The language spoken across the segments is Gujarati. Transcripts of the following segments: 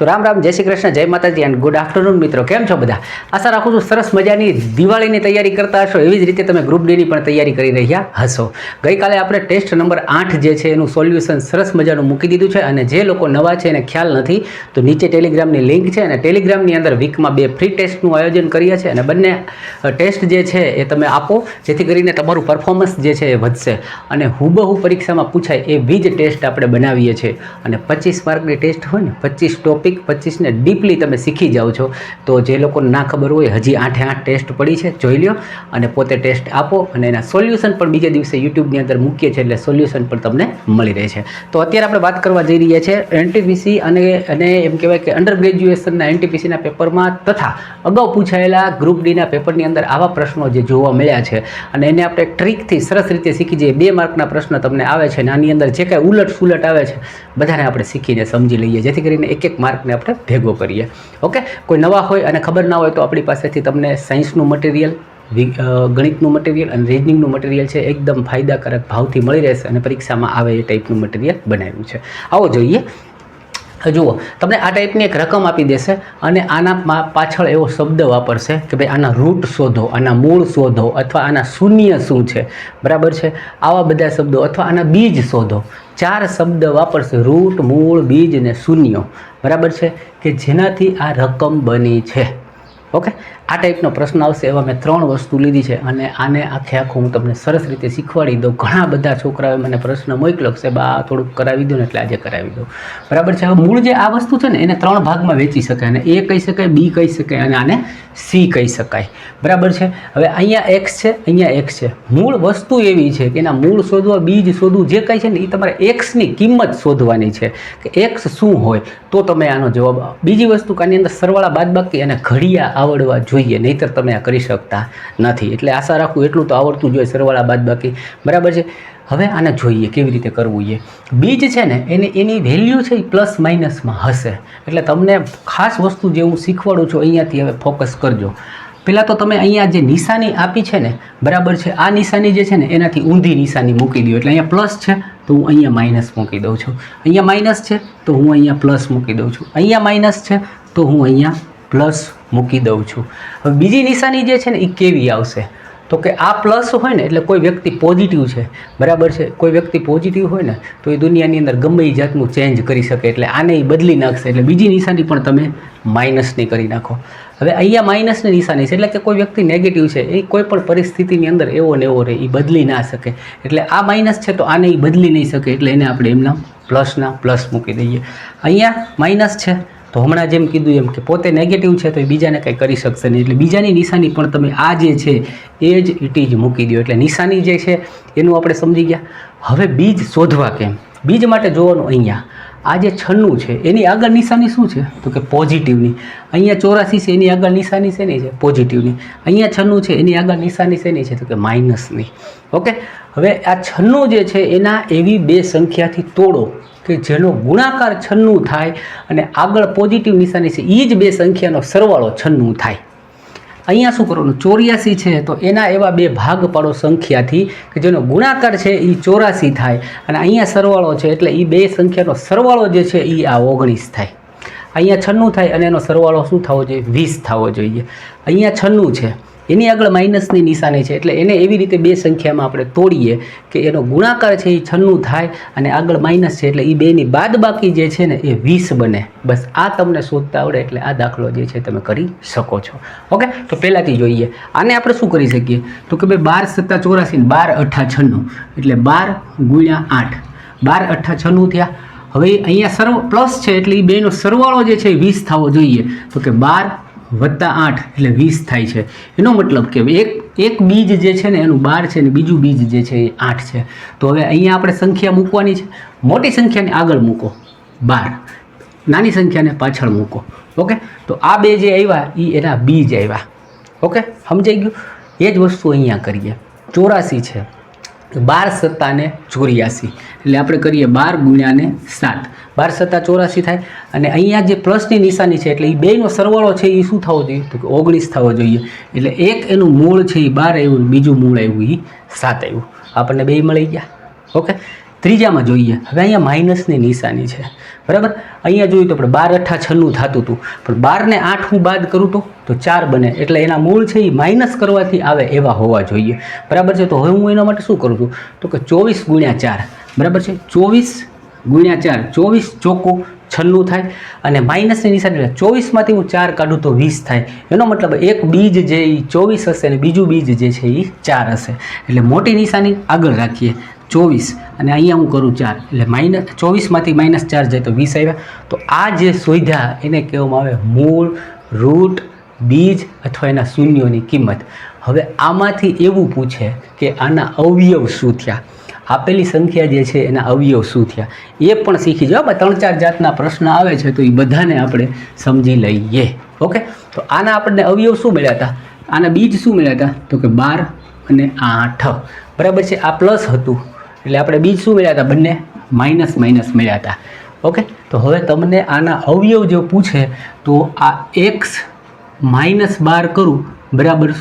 તો રામ રામ, જય શ્રી કૃષ્ણ, જય માતાજી એન્ડ ગુડ આફ્ટરનૂન મિત્રો. કેમ છો બધા? આશા રાખું છું સરસ મજાની દિવાળીની તૈયારી કરતા હશો. એવી જ રીતે તમે ગ્રુપ ડીની પણ તૈયારી કરી રહ્યા હશો. ગઈકાલે આપણે ટેસ્ટ નંબર 8 જે છે એનું સોલ્યુશન સરસ મજાનું મૂકી દીધું છે. અને જે લોકો નવા છે એને ખ્યાલ નથી તો નીચે ટેલિગ્રામની લિંક છે અને ટેલિગ્રામની અંદર વીકમાં 2 ફ્રી ટેસ્ટનું આયોજન કરીએ છીએ અને બંને ટેસ્ટ જે છે એ તમે આપો, જેથી કરીને તમારું પરફોર્મન્સ જે છે એ વધશે અને હુબહુ પરીક્ષામાં પૂછાય એવી જ ટેસ્ટ આપણે બનાવીએ છીએ. અને 25 માર્કની ટેસ્ટ હોય ને, 25 ટોપિક 25 ને ડીપલી તમે શીખી જાઓ છો. તો જે લોકોને ના ખબર હોય, હજી 8 ટેસ્ટ પડી છે, જોઈ લ્યો અને પોતે ટેસ્ટ આપો અને એના સોલ્યુશન પણ બીજા દિવસે યુટ્યુબની અંદર મૂકીએ છીએ, એટલે સોલ્યુશન પણ તમને મળી રહે છે. તો અત્યારે આપણે વાત કરવા જઈ રહ્યા છીએ એનટીપીસી અને એમ કહેવાય કે અંડર ગ્રેજ્યુએશનના એનટીપીસીના પેપરમાં તથા અગાઉ પૂછાયેલા ગ્રુપ ડીના પેપરની અંદર આવા પ્રશ્નો જે જોવા મળ્યા છે અને એને આપણે ટ્રીકથી સરસ રીતે શીખી જઈએ. 2 માર્કના પ્રશ્ન તમને આવે છે અને આની અંદર જે કાંઈ ઉલટ સુલટ આવે છે બધાને આપણે શીખીને સમજી લઈએ, જેથી કરીને એક માર્કને આપણે ભેગો કરીએ. ઓકે, કોઈ નવા હોય અને ખબર ના હોય તો આપણી પાસેથી તમને સાયન્સનું મટીરિયલ, ગણિતનું મટીરિયલ અને રીઝનિંગનું મટીરિયલ છે એકદમ ફાયદાકારક ભાવથી મળી રહેશે અને પરીક્ષામાં આવે એ ટાઈપનું મટીરિયલ બનાવ્યું છે. આવો જોઈએ. જુઓ, તમને આ ટાઈપની એક રકમ આપી દેશે અને આના પાછળ એવો શબ્દ વાપરશે કે ભાઈ આના રૂટ શોધો, આના મૂળ શોધો અથવા આના શૂન્ય શું છે, બરાબર છે, આવા બધા શબ્દો અથવા આના બીજ શોધો. 4 શબ્દ વાપરશે: રૂટ, મૂળ, બીજ અને શૂન્યો, બરાબર છે, કે જેનાથી આ રકમ બની છે. ઓકે, આ ટાઈપનો પ્રશ્ન આવશે. એવા મેં 3 વસ્તુ લીધી છે અને આને આખે આખું હું તમને સરસ રીતે શીખવાડી દઉં. ઘણા બધા છોકરાઓએ મને પ્રશ્ન મોકલ્યો છે, બા થોડુંક કરાવી દો ને, એટલે આજે કરાવી દઉં, બરાબર છે. હવે મૂળ જે આ વસ્તુ છે ને એને 3 ભાગમાં વેચી શકાય અને એ કહી શકાય, બી કહી શકાય અને આને સી કહી શકાય, બરાબર છે. હવે અહીંયા એક્સ છે, અહીંયા એક્સ છે. મૂળ વસ્તુ એવી છે કે એના મૂળ શોધવા, બીજ શોધવું, જે કંઈ છે ને એ તમારે એક્સની કિંમત શોધવાની છે કે એક્સ શું હોય તો તમે આનો જવાબ. બીજી વસ્તુ કે આની અંદર સરવાળા બાદબાકી અને ઘડિયા આવડવા જોઈએ, નહીંતર તમે આ કરી શકતા નથી. એટલે આશા રાખું એટલું તો આવડતું જોઈએ, સરવાળા બાદબાકી, બરાબર છે. હવે આને જોઈએ કેવી રીતે કરવું એ. બીજ છે ને એની વેલ્યુ છે એ પ્લસ માઇનસમાં હશે. એટલે તમને ખાસ વસ્તુ જે હું શીખવાડું છું અહીંયાથી હવે ફોકસ કરજો. પહેલાં તો તમે અહીંયા જે નિશાની આપી છે ને, બરાબર છે, આ નિશાની જે છે ને એનાથી ઊંધી નિશાની મૂકી દો. એટલે અહીંયા પ્લસ છે તો હું અહીંયા માઇનસ મૂકી દઉં છું, અહીંયા માઇનસ છે તો હું અહીંયા પ્લસ મૂકી દઉં છું, અહીંયા માઇનસ છે તો હું અહીંયા પ્લસ મૂકી દઉં છું. હવે બીજી નિશાની જે છે ને એ કેવી આવશે તો કે આ પ્લસ હોય ને એટલે કોઈ વ્યક્તિ પોઝિટિવ છે, બરાબર છે. કોઈ વ્યક્તિ પોઝિટિવ હોય ને તો એ દુનિયાની અંદર ગમે એ જાતનું ચેન્જ કરી શકે, એટલે આને એ બદલી નાખશે. એટલે બીજી નિશાની પણ તમે માઇનસની કરી નાખો. હવે અહીંયા માઇનસની નિશાની છે એટલે કે કોઈ વ્યક્તિ નેગેટિવ છે, એ કોઈ પણ પરિસ્થિતિની અંદર એવો ને એવો રહે, એ બદલી ના શકે. એટલે આ માઇનસ છે તો આને એ બદલી નહીં શકે, એટલે એને આપણે એમના પ્લસના પ્લસ મૂકી દઈએ. અહીંયા માઇનસ છે તો હમણાં જેમ કીધું એમ કે પોતે નેગેટિવ છે તો એ બીજાને કંઈ કરી શકશે નહીં, એટલે બીજાની નિશાની પણ તમે આ જે છે એ જ ઇટ જ મૂકી દો. એટલે નિશાની જે છે એનું આપણે સમજી ગયા. હવે બીજ શોધવા કેમ? બીજ માટે જોવાનું, અહીંયા આ જે 96 છે એની આગળ નિશાની શું છે તો કે પોઝિટિવની. અહીંયા 84 છે એની આગળ નિશાની શેની છે? પોઝિટિવની. અહીંયા 96 છે એની આગળ નિશાની શેની છે તો કે માઇનસની. ઓકે, હવે આ 96 જે છે એના એવી 2 સંખ્યાથી તોડો કે જેનો ગુણાકાર 96 થાય અને આગળ પોઝિટિવ નિશાની છે એ જ 2 સંખ્યાનો સરવાળો 96 થાય. અહીંયા શું કરવાનું? 84 છે તો એના એવા 2 ભાગ પાડો સંખ્યાથી કે જેનો ગુણાકાર છે એ 84 થાય અને અહીંયા સરવાળો છે એટલે એ 2 સંખ્યાનો સરવાળો જે છે એ આ 19 થાય. અહીંયા 96 થાય અને એનો સરવાળો શું થવો જોઈએ? 20 થવો જોઈએ. અહીંયા 96 છે એની આગળ માઇનસની નિશાની છે એટલે એને એવી રીતે 2 સંખ્યામાં આપણે તોડીએ કે એનો ગુણાકાર છે એ 96 થાય અને આગળ માઇનસ છે એટલે એ 2ની બાદબાકી જે છે ને એ 20 બને. બસ આ તમને શોધતા આવડે એટલે આ દાખલો જે છે તમે કરી શકો છો. ઓકે, તો પહેલાંથી જોઈએ આને આપણે શું કરી શકીએ તો કે ભાઈ 12 × 7 = 84 12 × 8 96 એટલે 12 × 8 12 × 8 96 થયા. હવે અહીંયા પ્લસ છે એટલે એ 2નો સરવાળો જે છે એ 20 થવો જોઈએ તો કે 12 + 8 એટલે 20 થાય છે. એનો મતલબ કે એક બીજ જે છે ને એનું 12 છે ને બીજું બીજ જે છે એ 8 છે. તો હવે અહીંયા આપણે સંખ્યા મૂકવાની છે. મોટી સંખ્યાને આગળ મૂકો 12, નાની સંખ્યાને પાછળ મૂકો. ઓકે, તો આ 2 જે આવ્યા એ એના બીજ આવ્યા. ઓકે, સમજાઈ ગયું? એ જ વસ્તુ અહીંયા કરીએ. 84 છે, 12 + 7 = 84 એટલે આપણે કરીએ 12 × 7, 12 + 7 = 84 થાય. અને અહીંયા જે પ્લસની નિશાની છે એટલે એ 2નો સરવાળો છે એ શું થવો જોઈએ તો કે 19 થવો જોઈએ. એટલે એક એનું મૂળ છે એ 12 આવ્યું, બીજું મૂળ આવ્યું એ 7 આવ્યું. આપણને 2 મળી ગયા. ઓકે, ત્રીજામાં જોઈએ, હવે અહીંયા માઇનસની નિશાની છે, બરાબર. અહીંયા જોઈએ તો આપણે 12 × 8 = 96 થતું હતું, પણ 12 ને 8 હું બાદ કરું તો 4 બને, એટલે એના મૂળ છે એ માઇનસ કરવાથી આવે એવા હોવા જોઈએ, બરાબર છે. તો હવે હું એના માટે શું કરું છું તો કે 24 × 4, બરાબર છે. 24 × 4, 24 ચોખ્ખું 96 થાય, અને માઇનસની નિશાની એટલે 24માંથી હું 4 કાઢું તો 20 થાય. એનો મતલબ એક બીજ જે એ 24 હશે અને બીજું બીજ જે છે એ 4 હશે, એટલે મોટી નિશાની આગળ રાખીએ 24, અને અહીંયા હું કરું 4, એટલે -24માંથી -4 જાય તો 20 આવ્યા. તો આ જે શોધ્યા એને કહેવામાં આવે મૂળ, રૂટ, બીજ અથવા એના શૂન્યોની કિંમત. હવે આમાંથી એવું પૂછે કે આના અવયવ શું થયા, આપેલી સંખ્યા જે છે એના અવયવ શું થયા, એ પણ શીખી જાઓ. 3-4 જાતના પ્રશ્ન આવે છે તો એ બધાને આપણે સમજી લઈએ. ઓકે, તો આના આપણને અવયવ શું મળ્યા હતા, આના બીજ શું મળ્યા હતા તો કે 12 અને 8, બરાબર છે. આ પ્લસ હતું એટલે આપણે બીજ શું મળ્યા હતા, બંને માઇનસ મળ્યા હતા. ઓકે, તો હવે તમને આના અવયવ જો પૂછે તો આ x -12 કરું બરાબર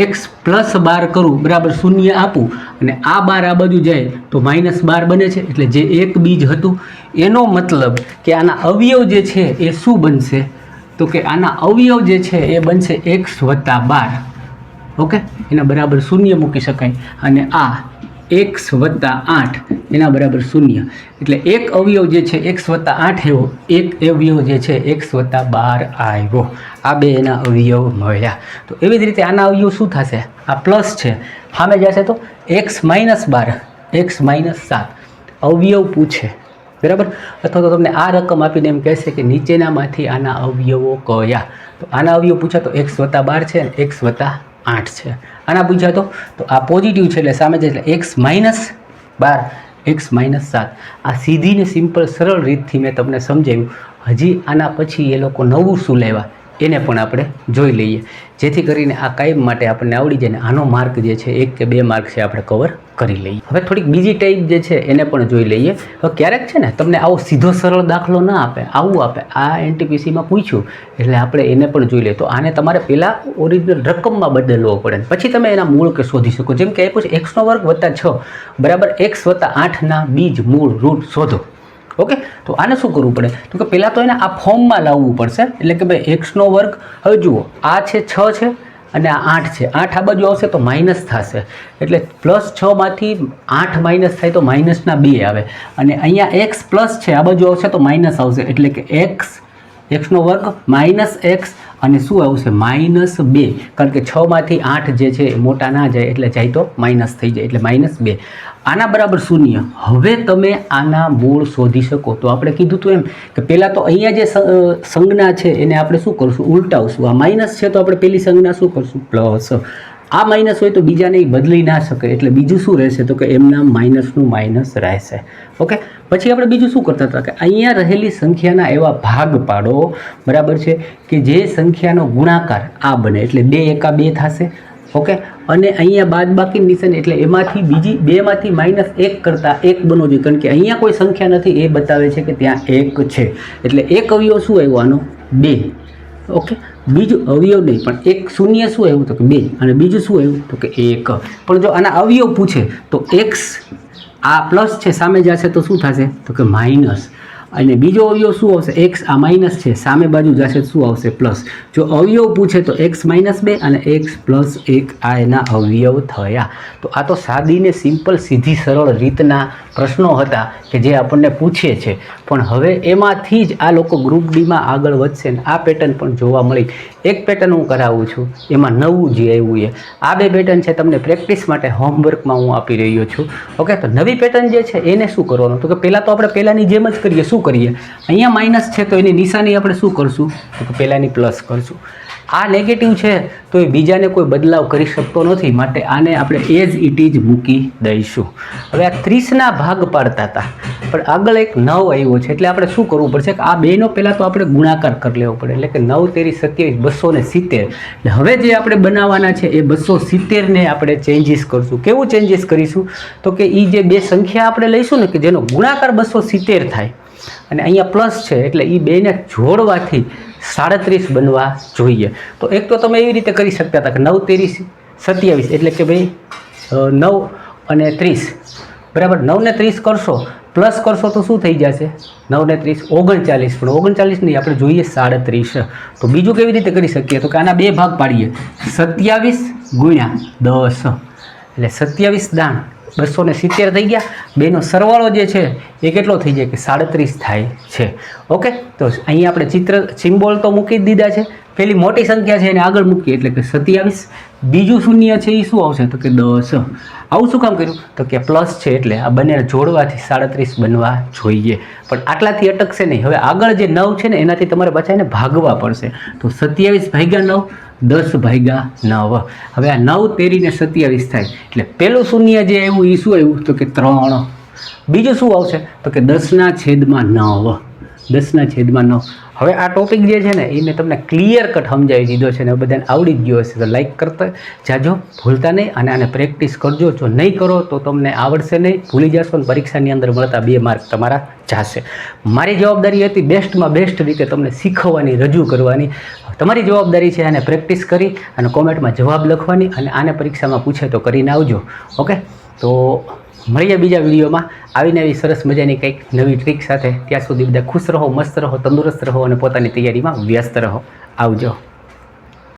x + 12 કરું બરાબર 0 આપું, અને આ 12 આ બાજુ જાય તો -12 બને છે, એટલે જે એક બીજ હતું એનો મતલબ કે આના અવયવ જે છે એ શું બનશે તો કે આના અવયવ જે છે એ બનશે x + 12. ઓકે, એના બરાબર 0 મૂકી શકાય, અને આ x + 8 એના બરાબર 0, એટલે એક અવયવ જે છે x + 8 આવ્યો, એક અવયવ જે છે x + 12 આવ્યો. આ બે એના અવયવ મળ્યા. તો એવી જ રીતે આના અવયવ શું થશે, આ પ્લસ છે સામે જશે તો x - 12, x - 7 અવયવ પૂછે, બરાબર. અથવા તો તમને આ રકમ આપીને એમ કહેશે કે નીચેનામાંથી આના અવયવો કયા, તો આના અવયવ પૂછે તો x + 12 છે અને x + 8 છે. આના પૂછ્યા તો આ પોઝિટિવ છે એટલે સામે જાય એટલે x - 12, x - 7. આ સીધી ને સિમ્પલ સરળ રીતથી મેં તમને સમજાવ્યું. હજી આના પછી એ લોકો નવું શું લેવા એને પણ આપણે જોઈ લઈએ, જેથી કરીને આ કાયમ માટે આપણને આવડી જાય ને આનો માર્ક જે છે 1 કે 2 માર્ક છે આપણે કવર કરી લઈએ. હવે થોડીક બીજી ટાઈપ જે છે એને પણ જોઈ લઈએ. હવે ક્યારેક છે ને તમને આવો સીધો સરળ દાખલો ના આપે, આવું આપે, આ NTPCમાં પૂછ્યું એટલે આપણે એને પણ જોઈ લઈએ. તો આને તમારે પહેલાં ઓરિજિનલ રકમમાં બદલવો પડે, પછી તમે એના મૂળ કે શોધી શકો. જેમ કે આપ્યું છે x² + 6 બરાબર x + 8ના બીજ, મૂળ, રૂટ શોધો. ઓકે, તો આને શું કરવું પડે તો કે પહેલાં તો એને આ ફોર્મમાં લાવવું પડશે, એટલે કે ભાઈ x². હવે જુઓ આ છે 6 છે અને આ 8 છે, 8 આ બાજુ આવશે તો માઇનસ થશે, એટલે +6માંથી 8 માઇનસ થાય તો -2 આવે, અને અહીંયા x પ્લસ છે આ બાજુ આવશે તો માઇનસ આવશે, એટલે કે x² - x અને શું આવશે -2, કારણ કે 6માંથી 8 જે છે એ મોટા ના જાય એટલે જાય તો માઇનસ થઈ જાય, એટલે -2. આના બરાબર 0. હવે તમે આના મૂળ શોધી શકો. તો આપણે કીધું હતું એમ કે પહેલાં તો અહીંયા જે સંજ્ઞા છે એને આપણે શું કરશું, ઉલટાવશું. આ માઇનસ છે તો આપણે પહેલી સંજ્ઞા શું કરશું, પ્લસ. આ માઇનસ હોય તો બીજાને એ બદલી ના શકે, એટલે બીજું શું રહેશે તો કે એમના માઇનસનું માઇનસ રહેશે. ઓકે, પછી આપણે બીજું શું કરતા હતા કે અહીંયા રહેલી સંખ્યાના એવા ભાગ પાડો, બરાબર છે, કે જે સંખ્યાનો ગુણાકાર આ બને, એટલે 2 × 2 થશે. ઓકે, અને અહીંયા બાદબાકી નિશાની એટલે એમાંથી બીજી 2માંથી -1 કરતાં 1 બનવો જોઈએ, કારણ કે અહીંયા કોઈ સંખ્યા નથી એ બતાવે છે કે ત્યાં 1 છે, એટલે એક અવયવ શું આવ્યો આનો 2. ઓકે, બીજું અવયવ નહીં પણ એક શૂન્ય શું આવ્યું તો કે 2, અને બીજું શું આવ્યું તો કે 1. પણ જો આના અવયવ પૂછે તો x આ પ્લસ છે સામે જશે તો શું થશે તો કે માઇનસ, અને બીજો અવયવ શું આવશે, x આ માઇનસ છે સામે બાજુ જશે શું આવશે પ્લસ. જો અવયવ પૂછે તો x - 2 અને x + 1 આ એના અવયવ થયા. તો આ તો સાદી ને સિમ્પલ સીધી સરળ રીતના પ્રશ્નો હતા કે જે આપણને પૂછે છે, પણ હવે એમાંથી જ આ લોકો ગ્રુપ ડીમાં આગળ વધશે ને આ પેટર્ન પણ જોવા મળી. એક પેટર્ન હું કરાવું છું, એમાં નવું જે આવ્યું એ આ 2 પેટર્ન છે, તમને પ્રેક્ટિસ માટે હોમવર્કમાં હું આપી રહ્યો છું. ઓકે, તો નવી પેટર્ન જે છે એને શું કરવાનું તો કે પહેલાં તો આપણે પહેલાંની જેમ જ કરીએ. શું કરીએ, અહીંયા માઇનસ છે તો એની નિશાની આપણે શું કરશું તો કે પહેલાંની પ્લસ કરશું. આ નેગેટિવ છે તો એ બીજાને કોઈ બદલાવ કરી શકતો નથી, માટે આને આપણે એઝ ઇટ ઇઝ મૂકી દઈશું. હવે આ 30ના ભાગ પાડતા હતા, પણ આગળ એક 9 આવ્યો છે, એટલે આપણે શું કરવું પડશે કે આ બેનો પહેલાં તો આપણે ગુણાકાર કરી લેવો પડે, એટલે કે 9 × 3 = 270. એટલે હવે જે આપણે બનાવવાના છે એ 270ને આપણે ચેન્જીસ કરશું. કેવું ચેન્જીસ કરીશું તો કે એ જે બે સંખ્યા આપણે લઈશું ને કે જેનો ગુણાકાર 270 થાય, અને અહીંયા પ્લસ છે એટલે એ બેને જોડવાથી 37 બનવા જોઈએ. તો એક તો તમે એવી રીતે કરી શકતા હતા કે 9 × 3 = 27, એટલે કે ભાઈ 9 અને 30 બરાબર. 9 ને 30 કરશો પ્લસ કરશો તો શું થઈ જશે? 9 ને 30 39, પણ 39 નહીં, આપણે જોઈએ 37. તો બીજું કેવી રીતે કરી શકીએ? તો કે આના બે ભાગ પાડીએ, 27 ગુણ્યા 10 એટલે 27 દાણ 270 થઈ ગયા. બેનો સરવાળો જે છે એ કેટલો થઈ જાય? કે 37 થાય છે. ઓકે, તો અહીંયા આપણે ચિત્ર સિમ્બોલ તો મૂકી જ દીધા છે. પેલી મોટી સંખ્યા છે એને આગળ મૂકીએ એટલે કે 27. બીજું શૂન્ય છે એ શું આવશે? તો કે 10. આવું શું કામ કર્યું? તો કે પ્લસ છે એટલે આ બંને જોડવાથી 37 બનવા જોઈએ. પણ આટલાથી અટકશે નહીં. હવે આગળ જે 9 છે ને એનાથી તમારે બચાવીને ભાગવા પડશે. તો 27 ભાગ્યા 9, 10 ભાગ્યા 9. હવે આ 9 તેરીને 27 થાય એટલે પેલું શૂન્ય જે આવ્યું એ શું આવ્યું? તો કે 3. બીજું શું આવશે? તો કે 10/9. 10/9. હવે આ ટોપિક જે છે ને એ મેં તમને ક્લિયર કટ સમજાવી દીધો છે ને બધાને આવડી જ ગયો હશે. તો લાઈક કરતા જાજો, ભૂલતા નહીં, અને આને પ્રેક્ટિસ કરજો. જો નહીં કરો તો તમને આવડશે નહીં, ભૂલી જશો અને પરીક્ષાની અંદર મળતા 2 માર્ક તમારા જશે. મારી જવાબદારી હતી બેસ્ટમાં બેસ્ટ રીતે તમને શીખવવાની, રજૂ કરવાની. તમારી જવાબદારી છે આને પ્રેક્ટિસ કરી અને કોમેન્ટમાં જવાબ લખવાની, અને આને પરીક્ષામાં પૂછે તો કરીને આવજો. ઓકે, તો મળીએ બીજા વિડીયોમાં આવીને આવી સરસ મજાની કંઈક નવી ટ્રીક સાથે. ત્યાં સુધી બધા ખુશ રહો, મસ્ત રહો, તંદુરસ્ત રહો અને પોતાની તૈયારીમાં વ્યસ્ત રહો. આવજો.